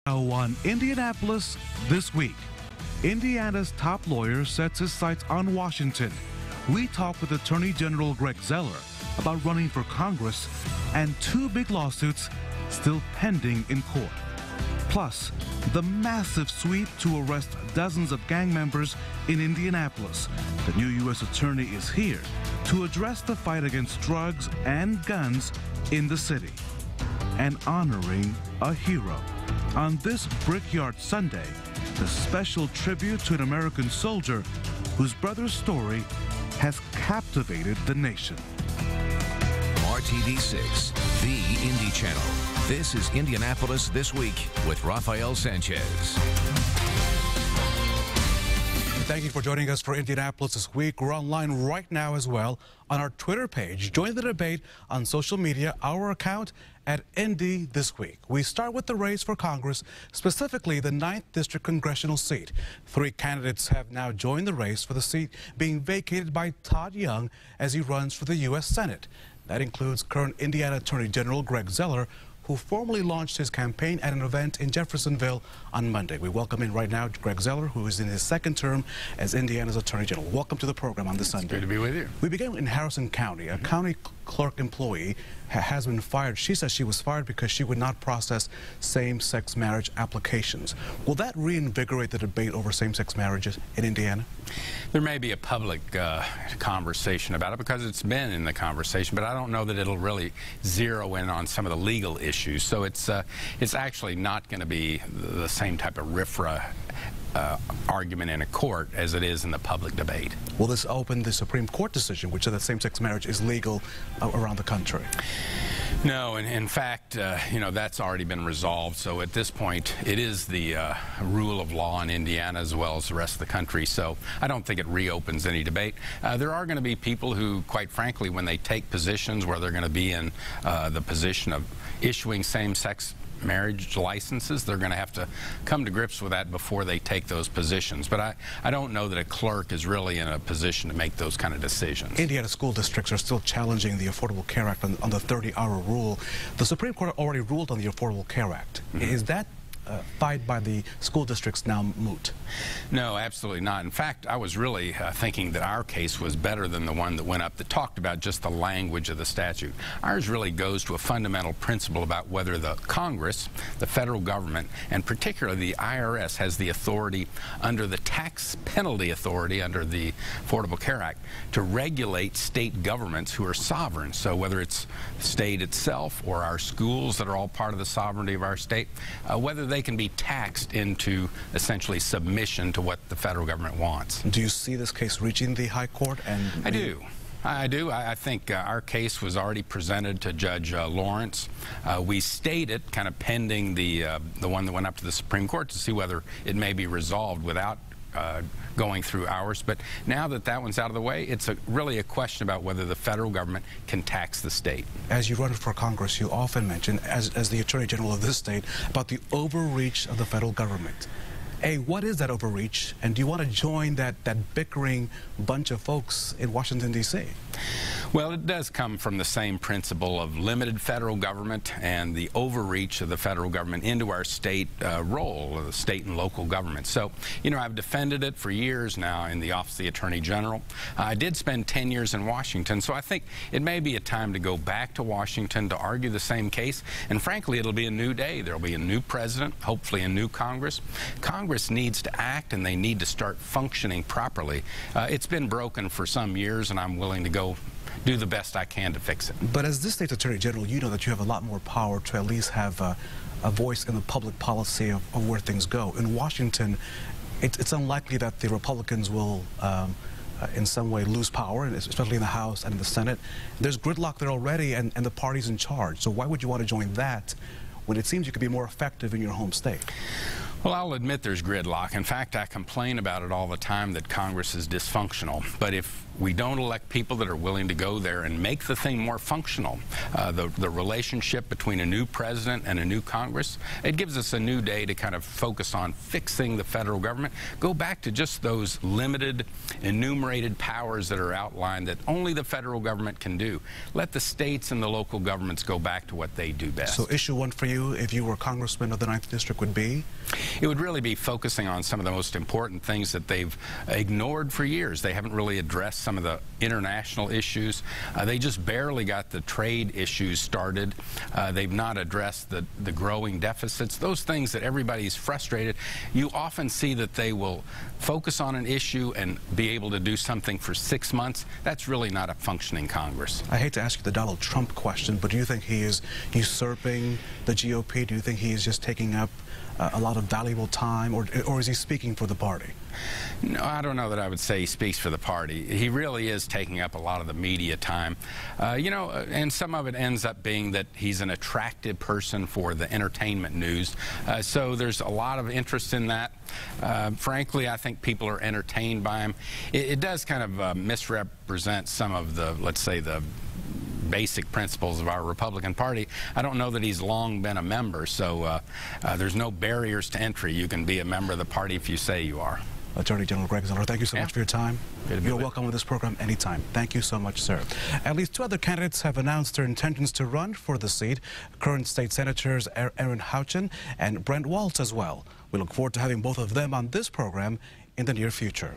On Indianapolis this week, Indiana's top lawyer sets his sights on Washington. We talk with Attorney General Greg Zeller about running for Congress and two big lawsuits still pending in court. Plus, the massive sweep to arrest dozens of gang members in Indianapolis. The new U.S. Attorney is here to address the fight against drugs and guns in the city. And honoring a hero. On this Brickyard Sunday, the special tribute to an American soldier whose brother's story has captivated the nation. RTD6, the Indy Channel. This is Indianapolis This Week with Rafael Sanchez. Thank you for joining us for Indianapolis This Week. We're online right now as well on our Twitter page. Join the debate on social media, our account at Indy This Week. We start with the race for Congress, specifically the 9th District Congressional seat. 3 candidates have now joined the race for the seat being vacated by Todd Young as he runs for the U.S. Senate. That includes current Indiana Attorney General Greg Zeller, who formally launched his campaign at an event in Jeffersonville on Monday. We welcome in right now Greg Zeller, who is in his second term as Indiana's Attorney General. Welcome to the program on this Sunday. Good to be with you. We begin in Harrison County. A county clerk employee has been fired. She says she was fired because she would not process same-sex marriage applications. Will that reinvigorate the debate over same-sex marriages in Indiana? There may be a public conversation about it because it's been in the conversation, but I don't know that it'll really zero in on some of the legal issues. So it's actually not going to be the same type of RFRA argument in a court as it is in the public debate. Will this open the Supreme Court decision, which said that same-sex marriage is legal around the country? No, and in fact, that's already been resolved. So at this point, it is the rule of law in Indiana as well as the rest of the country. So I don't think it reopens any debate. There are going to be people who, quite frankly, when they take positions where they're going to be in the position of issuing same-sex marriage licenses, they're going to have to come to grips with that before they take those positions. But I don't know that a clerk is really in a position to make those kind of decisions. Indiana school districts are still challenging the Affordable Care Act on the 30-hour rule. The Supreme Court already ruled on the Affordable Care Act. Is that fight by the school districts now moot? No, absolutely not. In fact, I was really thinking that our case was better than the one that went up that talked about just the language of the statute. Ours really goes to a fundamental principle about whether the Congress, the federal government, and particularly the IRS has the authority under the tax penalty authority under the Affordable Care Act to regulate state governments who are sovereign. So whether it's the state itself or our schools that are all part of the sovereignty of our state, whether they can be taxed into essentially submission to what the federal government wants. Do you see this case reaching the High Court? I do. I think our case was already presented to Judge Lawrence. We stayed it kind of pending the one that went up to the Supreme Court to see whether it may be resolved without going through ours. But now that that one's out of the way, it's really a question about whether the federal government can tax the state. As you run for Congress, you often mention, as the Attorney General of this state, about the overreach of the federal government. What is that overreach, and do you want to join that bickering bunch of folks in Washington, D.C.? Well, it does come from the same principle of limited federal government and the overreach of the federal government into our state role, the state and local government. So, I've defended it for years now in the Office of the Attorney General. I did spend 10 years in Washington, so I think it may be a time to go back to Washington to argue the same case. And frankly, it'll be a new day. There'll be a new president, hopefully a new Congress. Congress needs to act, and they need to start functioning properly. It's been broken for some years, and I'm willing to go do the best I can to fix it. But as this state's Attorney General, you know that you have a lot more power to at least have a voice in the public policy of where things go. In Washington, it's unlikely that the Republicans will in some way lose power, especially in the House and in the Senate. There's gridlock there already, and the party's in charge. So why would you want to join that when it seems you could be more effective in your home state? Well, I'll admit there's gridlock. In fact, I complain about it all the time that Congress is dysfunctional. But if we don't elect people that are willing to go there and make the thing more functional, the relationship between a new president and a new Congress, it gives us a new day to kind of focus on fixing the federal government. Go back to just those limited, enumerated powers that are outlined that only the federal government can do. Let the states and the local governments go back to what they do best. So issue one for you, if you were congressman of the 9th District, would be? It would really be focusing on some of the most important things that they've ignored for years. They haven't really addressed some of the international issues. They just barely got the trade issues started. They've not addressed the growing deficits. Those things that everybody's frustrated. You often see that they will focus on an issue and be able to do something for 6 months. That's really not a functioning Congress. I hate to ask you the Donald Trump question, but do you think he is usurping the GOP? Do you think he is just taking up a lot of valuable time, or is he speaking for the party? No, I don't know that I would say he speaks for the party. He really is taking up a lot of the media time. You know, and some of it ends up being that he's an attractive person for the entertainment news. So there's a lot of interest in that. Frankly, I think people are entertained by him. It does kind of misrepresent some of the, let's say, the basic principles of our Republican Party. I don't know that he's long been a member, so there's no barriers to entry. You can be a member of the party if you say you are. Attorney General Greg Zeller, thank you so much for your time. You're welcome on this program anytime. Thank you so much, sir. At least 2 other candidates have announced their intentions to run for the seat. Current state senators Aaron Houchin and Brent Walz as well. We look forward to having both of them on this program in the near future.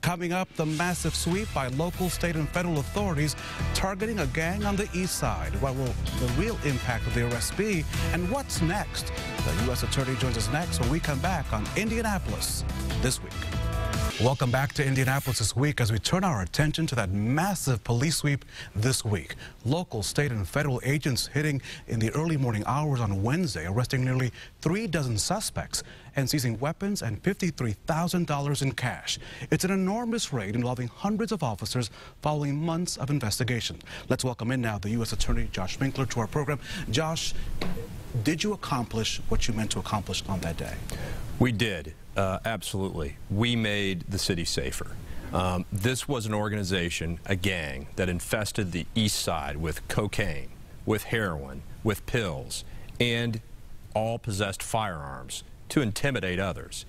Coming up, the massive sweep by local, state, and federal authorities targeting a gang on the east side. What will the real impact of the arrest be, and what's next? The U.S. Attorney joins us next when we come back on Indianapolis This Week. Welcome back to Indianapolis This Week as we turn our attention to that massive police sweep this week. Local, state, and federal agents hitting in the early morning hours on Wednesday, arresting nearly 3 dozen suspects and seizing weapons and $53,000 in cash. It's an enormous raid involving hundreds of officers following months of investigation. Let's welcome in now the U.S. Attorney Josh Winkler to our program. Josh, did you accomplish what you meant to accomplish on that day? We did. Absolutely. We made the city safer. This was an organization, a gang, that infested the east side with cocaine, with heroin, with pills, and all possessed firearms to intimidate others.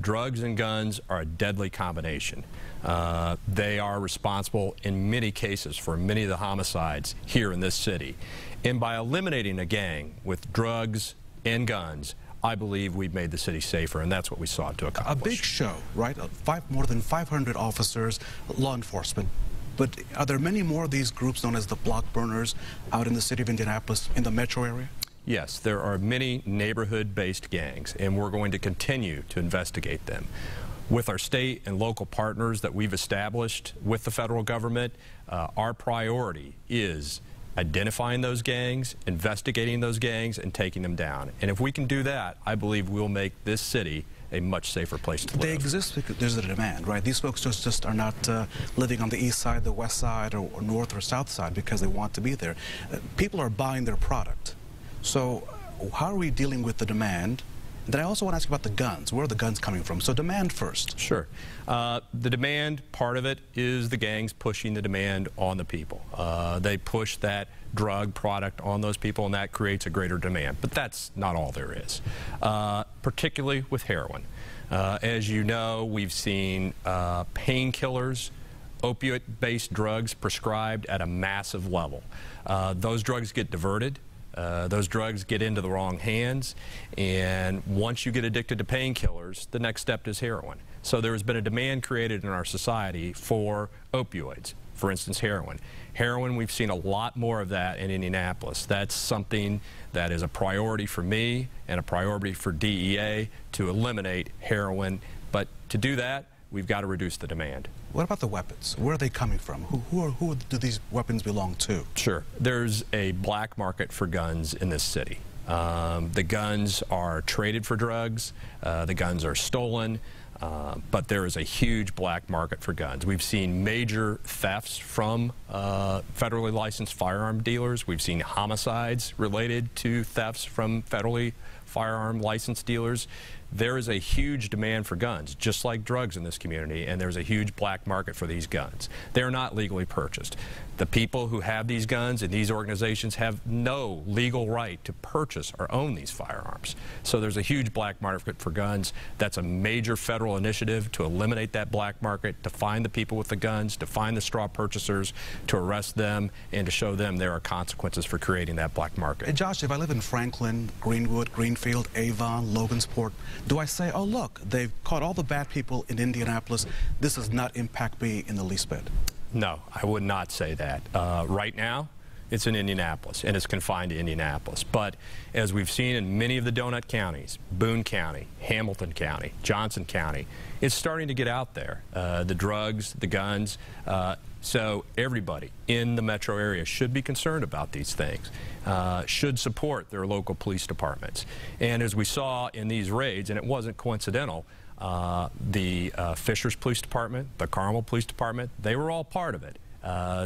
Drugs and guns are a deadly combination. They are responsible in many cases for many of the homicides here in this city. And by eliminating a gang with drugs and guns, I believe we've made the city safer, and that's what we sought to accomplish. A big show, right? More than 500 officers, law enforcement. But are there many more of these groups known as the block burners out in the city of Indianapolis, in the metro area? Yes, there are many neighborhood-based gangs, and we're going to continue to investigate them. With our state and local partners that we've established with the federal government, our priority is identifying those gangs, investigating those gangs, and taking them down. And if we can do that, I believe we'll make this city a much safer place to live. They exist because there's a demand, right? These folks just are not living on the east side, the west side, or north or south side because they want to be there. People are buying their product. So how are we dealing with the demand? Then I also want to ask you about the guns. Where are the guns coming from? So demand first. Sure. The demand, part of it is the gangs pushing the demand on the people. They push that drug product on those people, and that creates a greater demand. But that's not all there is, particularly with heroin. As you know, we've seen painkillers, opioid-based drugs prescribed at a massive level. Those drugs get diverted. Those drugs get into the wrong hands, and once you get addicted to painkillers, the next step is heroin. So there has been a demand created in our society for opioids, for instance, heroin. Heroin, we've seen a lot more of that in Indianapolis. That's something that is a priority for me and a priority for DEA to eliminate heroin. But to do that, we've got to reduce the demand. What about the weapons? Where are they coming from? Who do these weapons belong to? Sure. There's a black market for guns in this city. The guns are traded for drugs. The guns are stolen. But there is a huge black market for guns. We've seen major thefts from federally licensed firearm dealers. We've seen homicides related to thefts from federally firearm license dealers, there is a huge demand for guns, just like drugs in this community, and there's a huge black market for these guns. They're not legally purchased. The people who have these guns in these organizations have no legal right to purchase or own these firearms. So there's a huge black market for guns. That's a major federal initiative to eliminate that black market, to find the people with the guns, to find the straw purchasers, to arrest them, and to show them there are consequences for creating that black market. Hey Josh, if I live in Franklin, Greenwood, Greenfield, Avon, Logansport, do I say, oh look, they've caught all the bad people in Indianapolis, this does not impact me in the least bit? No, I would not say that. Right now, it's in Indianapolis, and it's confined to Indianapolis. But as we've seen in many of the donut counties, Boone County, Hamilton County, Johnson County, it's starting to get out there. The drugs, the guns. So everybody in the metro area should be concerned about these things, should support their local police departments. And as we saw in these raids, and it wasn't coincidental, the Fishers Police Department, the Carmel Police Department, they were all part of it.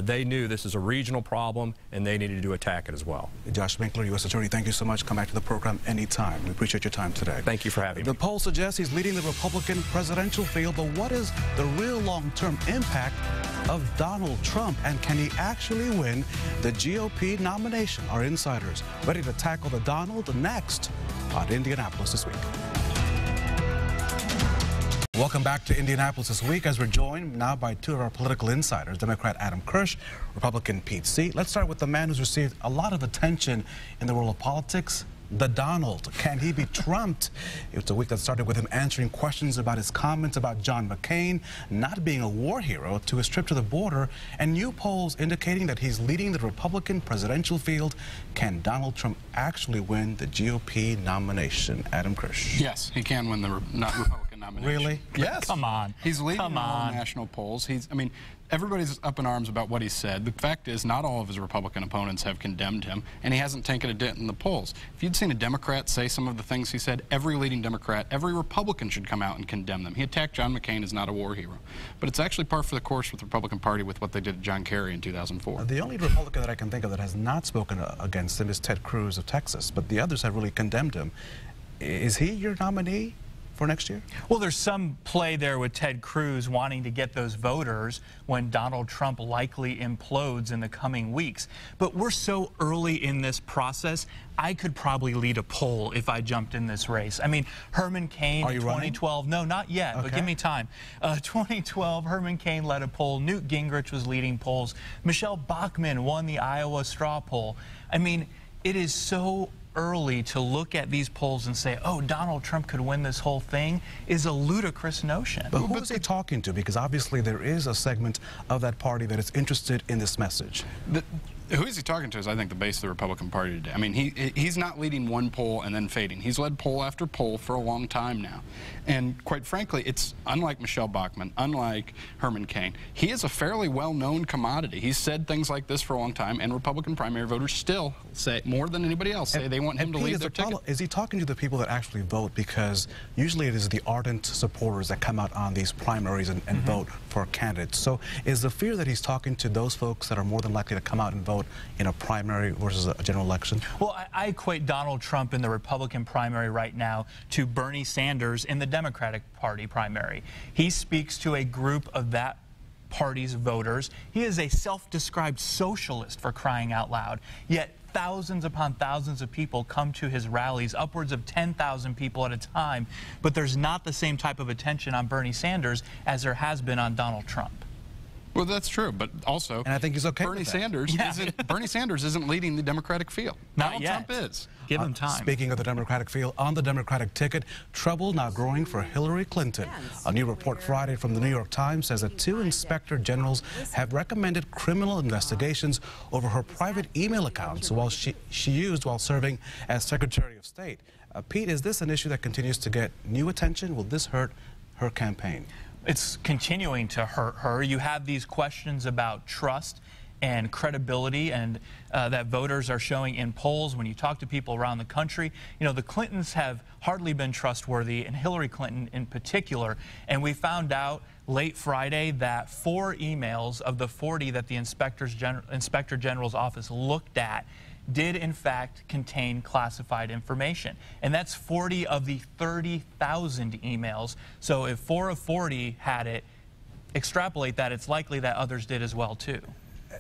They knew this is a regional problem, and they needed to attack it as well. Josh Winkler, U.S. Attorney, thank you so much. Come back to the program anytime. We appreciate your time today. Thank you for having me. The poll suggests he's leading the Republican presidential field, but what is the real long-term impact of Donald Trump, and can he actually win the GOP nomination? Our insiders ready to tackle the Donald next on Indianapolis This Week. Welcome back to Indianapolis This Week, as we're joined now by two of our political insiders, Democrat Adam Kirsch, Republican Pete C. Let's start with the man who's received a lot of attention in the world of politics, the Donald. Can he be trumped? It's a week that started with him answering questions about his comments about John McCain not being a war hero, to his trip to the border, and new polls indicating that he's leading the Republican presidential field. Can Donald Trump actually win the GOP nomination? Adam Kirsch. Yes, he can win the Republican nomination. Really? Yes. Come on. He's leading Come in all on. national polls. I mean, everybody's up in arms about what he said. The fact is, not all of his Republican opponents have condemned him, and he hasn't taken a dent in the polls. If you'd seen a Democrat say some of the things he said, every leading Democrat, every Republican should come out and condemn them. He attacked John McCain as not a war hero. But it's actually par for the course with the Republican Party with what they did to John Kerry in 2004. The only Republican that I can think of that has not spoken against him is Ted Cruz of Texas, but the others have really condemned him. Is he your nominee for next year? Well, there's some play there with Ted Cruz wanting to get those voters when Donald Trump likely implodes in the coming weeks. But we're so early in this process, I could probably lead a poll if I jumped in this race. I mean, Herman Cain in 2012, no, not yet, but give me time. 2012, Herman Cain led a poll. Newt Gingrich was leading polls. Michelle Bachmann won the Iowa straw poll. I mean, it is so early to look at these polls and say, oh, Donald Trump could win this whole thing is a ludicrous notion. But who is he talking to? Because obviously there is a segment of that party that is interested in this message. Who is he talking to is, I think, the base of the Republican Party today. I mean, he's not leading one poll and then fading. He's led poll after poll for a long time now. And quite frankly, it's unlike Michelle Bachmann, unlike Herman Cain. He is a fairly well-known commodity. He's said things like this for a long time, and Republican primary voters still say, more than anybody else, say they want him to lead their ticket. Is he talking to the people that actually vote? Because usually it is the ardent supporters that come out on these primaries and vote for candidates. So is the fear that he's talking to those folks that are more than likely to come out and vote in a primary versus a general election? Well, I equate Donald Trump in the Republican primary right now to Bernie Sanders in the Democratic Party primary. He speaks to a group of that party's voters. He is a self-described socialist, for crying out loud, yet thousands upon thousands of people come to his rallies, upwards of 10,000 people at a time, but there's not the same type of attention on Bernie Sanders as there has been on Donald Trump. Well, that's true, but also, and I think he's okay Bernie with that. Sanders Bernie Sanders isn't leading the Democratic field. Not Donald yet. Trump is. Give him time. Speaking of the Democratic field, on the Democratic ticket, trouble now growing for Hillary Clinton. A new report Friday from the New York Times says that 2 inspector generals have recommended criminal investigations over her private email accounts while she used while serving as Secretary of State. Pete, is this an issue that continues to get new attention? Will this hurt her campaign? It's continuing to hurt her. You have these questions about trust and credibility and that voters are showing in polls when you talk to people around the country. You know, the Clintons have hardly been trustworthy, and Hillary Clinton in particular. And we found out late Friday that 4 emails of the 40 that the Inspector General's office looked at did in fact contain classified information. And that's 40 of the 30,000 emails. So if 4 of 40 had it, extrapolate that, it's likely that others did as well too.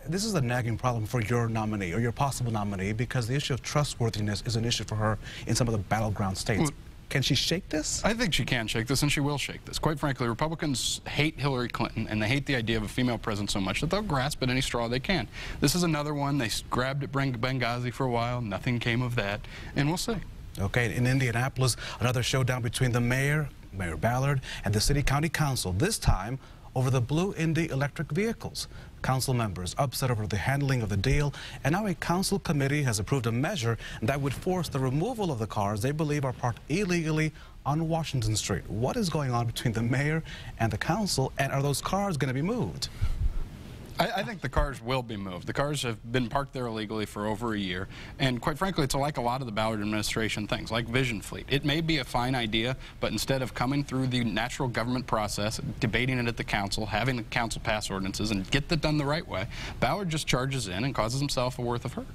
This is a nagging problem for your nominee or your possible nominee, because the issue of trustworthiness is an issue for her in some of the battleground states. Well, can she shake this? I think she can shake this, and she will shake this. Quite frankly, Republicans hate Hillary Clinton, and they hate the idea of a female president so much that they'll grasp at any straw they can. This is another one. They grabbed at Benghazi for a while. Nothing came of that, and we'll see. Okay, in Indianapolis, another showdown between the Mayor Ballard, and the City County Council, this time over the Blue Indy electric vehicles. Council members upset over the handling of the deal, and now a council committee has approved a measure that would force the removal of the cars they believe are parked illegally on Washington Street. What is going on between the mayor and the council, and are those cars going to be moved? I think the cars will be moved. The cars have been parked there illegally for over a year, and quite frankly, it's like a lot of the Ballard administration things, like Vision Fleet. It may be a fine idea, but instead of coming through the natural government process, debating it at the council, having the council pass ordinances, and get that done the right way, Ballard just charges in and causes himself a worth of hurt.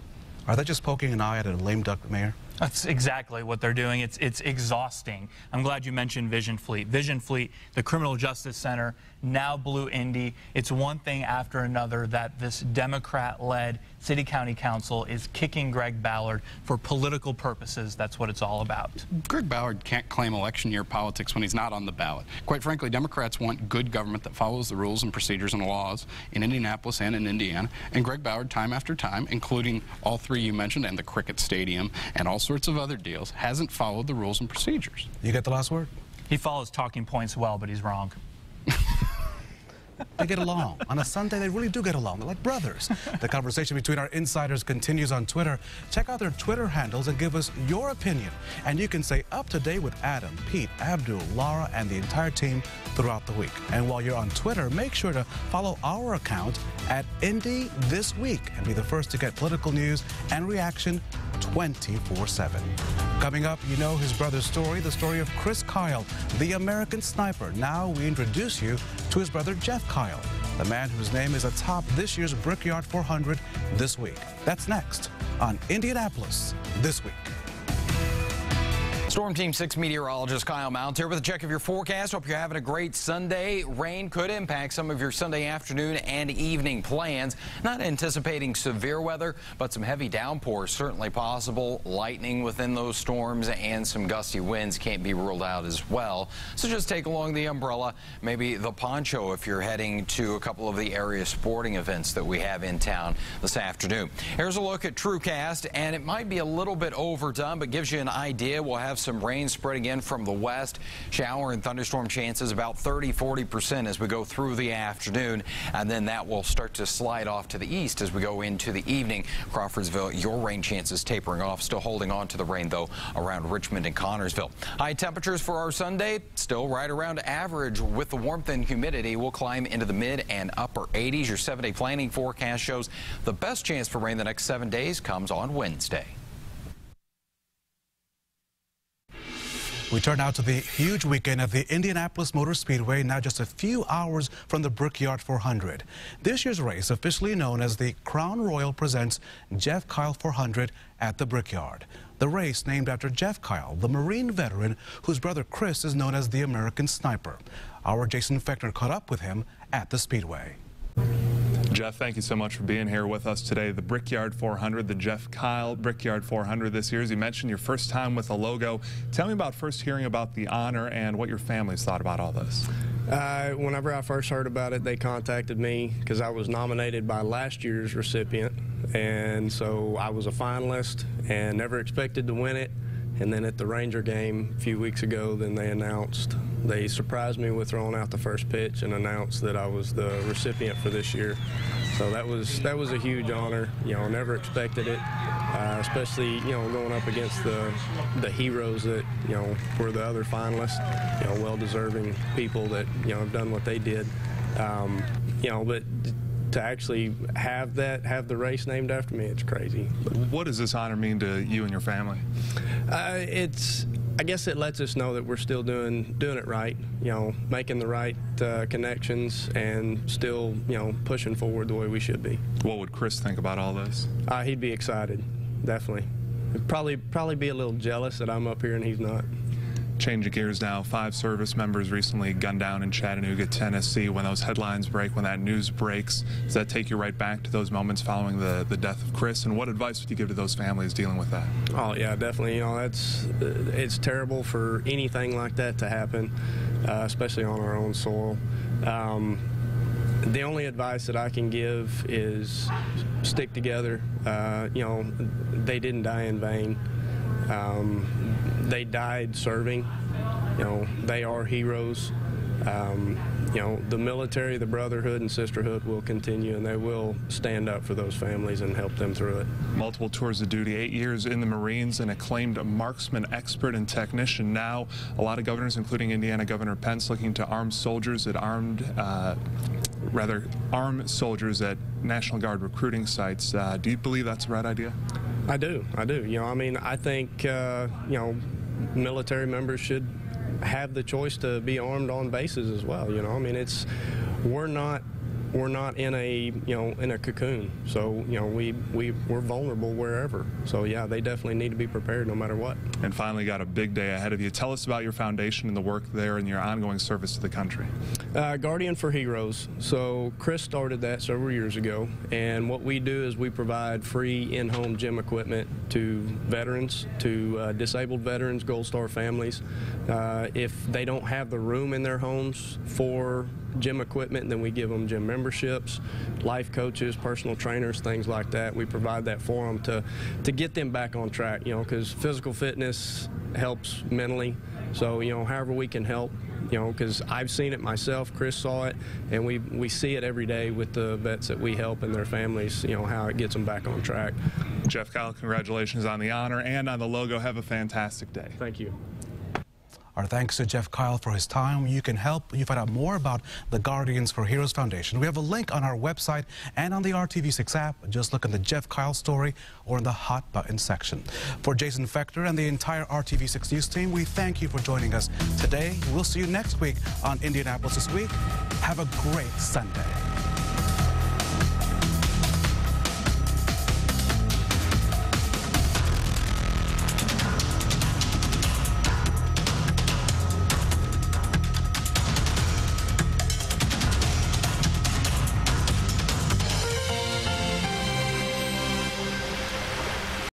Are they just poking an eye at a lame duck mayor? That's exactly what they're doing. It's exhausting. I'm glad you mentioned Vision Fleet. Vision Fleet, the Criminal Justice Center, now Blue Indy. It's one thing after another that this Democrat-led City County Council is kicking Greg Ballard for political purposes. That's what it's all about. Greg Ballard can't claim election year politics when he's not on the ballot. Quite frankly, Democrats want good government that follows the rules and procedures and laws in Indianapolis and in Indiana. And Greg Ballard, time after time, including all three you mentioned and the cricket stadium and all sorts of other deals, hasn't followed the rules and procedures. You get the last word? He follows talking points well, but he's wrong. They get along. On a Sunday, they really do get along. They're like brothers. The conversation between our insiders continues on Twitter. Check out their Twitter handles and give us your opinion. And you can stay up to date with Adam, Pete, Abdul, Laura, and the entire team throughout the week. And while you're on Twitter, make sure to follow our account at Indy This Week and be the first to get political news and reaction 24/7. Coming up, you know his brother's story, the story of Chris Kyle, the American sniper. Now we introduce you to his brother Jeff Kyle, the man whose name is atop this year's Brickyard 400 this week. That's next on Indianapolis This Week. Storm Team 6 meteorologist Kyle Mounts here with a check of your forecast. Hope you're having a great Sunday. Rain could impact some of your Sunday afternoon and evening plans. Not anticipating severe weather, but some heavy downpours certainly possible. Lightning within those storms and some gusty winds can't be ruled out as well. So just take along the umbrella, maybe the poncho if you're heading to a couple of the area sporting events that we have in town this afternoon. Here's a look at TrueCast, and it might be a little bit overdone, but gives you an idea. We'll have some rain spreading in from the west. Shower and thunderstorm chances about 30–40% as we go through the afternoon, and then that will start to slide off to the east as we go into the evening. Crawfordsville, your rain chances tapering off, still holding on to the rain though around Richmond and Connorsville. High temperatures for our Sunday still right around average. With the warmth and humidity, we'll climb into the mid and upper 80s. Your 7-day planning forecast shows the best chance for rain the next 7 days comes on Wednesday. We turn now to the huge weekend at the Indianapolis Motor Speedway, now just a few hours from the Brickyard 400. This year's race, officially known as the Crown Royal, presents Jeff Kyle 400 at the Brickyard. The race named after Jeff Kyle, the Marine veteran whose brother Chris is known as the American Sniper. Our Jason Fechner caught up with him at the Speedway. Jeff, thank you so much for being here with us today. The Brickyard 400, the Jeff Kyle Brickyard 400 this year. As you mentioned, your first time with the logo. Tell me about first hearing about the honor and what your families thought about all this. Whenever I first heard about it, they contacted me because I was nominated by last year's recipient, and so I was a finalist and never expected to win it. And then at the Ranger game a few weeks ago, then they surprised me with throwing out the first pitch and announced that I was the recipient for this year. So that was a huge honor. You know, never expected it, especially, you know, going up against the heroes that, you know, were the other finalists, you know, well-deserving people that, you know, have done what they did. You know, but to actually have the race named after me, it's crazy. What does this honor mean to you and your family? I guess it lets us know that we're still doing it right, you know, making the right connections and still, you know, pushing forward the way we should be. What would Chris think about all this? He'd be excited. definitely. He'd probably be a little jealous that I'm up here and he's not. Change of gears now. 5 service members recently gunned down in Chattanooga, Tennessee. When those headlines break, when that news breaks, does that take you right back to those moments following the death of Chris? And what advice would you give to those families dealing with that? Oh yeah, definitely. You know, it's terrible for anything like that to happen, especially on our own soil. The only advice that I can give is stick together. You know, they didn't die in vain. They died serving. You know, they are heroes. You know, the military, the brotherhood and sisterhood will continue, and they will stand up for those families and help them through it. Multiple tours of duty, 8 years in the Marines, an acclaimed marksman, expert, and technician. Now, a lot of governors, including Indiana Governor Pence, looking to arm soldiers at arm soldiers at National Guard recruiting sites. Do you believe that's the right idea? I do. You know, I mean, I think, you know, military members should have the choice to be armed on bases as well. You know, I mean, we're not in a, you know, in a cocoon. So, you know, we're vulnerable wherever. So yeah, they definitely need to be prepared no matter what. And finally, got a big day ahead of you. Tell us about your foundation and the work there and your ongoing service to the country. Guardian for Heroes. So Chris started that several years ago, and what we do is we provide free in-home gym equipment to veterans, to disabled veterans, Gold Star families. If they don't have the room in their homes for gym equipment, then we give them gym memberships, life coaches, personal trainers, things like that. We provide that for them to get them back on track, you know, because physical fitness helps mentally. So, you know, however we can help, you know, because I've seen it myself, Chris saw it, and we see it every day with the vets that we help and their families, you know, how it gets them back on track. Jeff Kyle, congratulations on the honor and on the logo. Have a fantastic day. Thank you. Our thanks to Jeff Kyle for his time. You can help you find out more about the Guardians for Heroes Foundation. We have a link on our website and on the RTV6 app. Just look in the Jeff Kyle story or in the Hot Button section. For Jason Fector and the entire RTV6 News team, we thank you for joining us today. We'll see you next week on Indianapolis This Week. Have a great Sunday.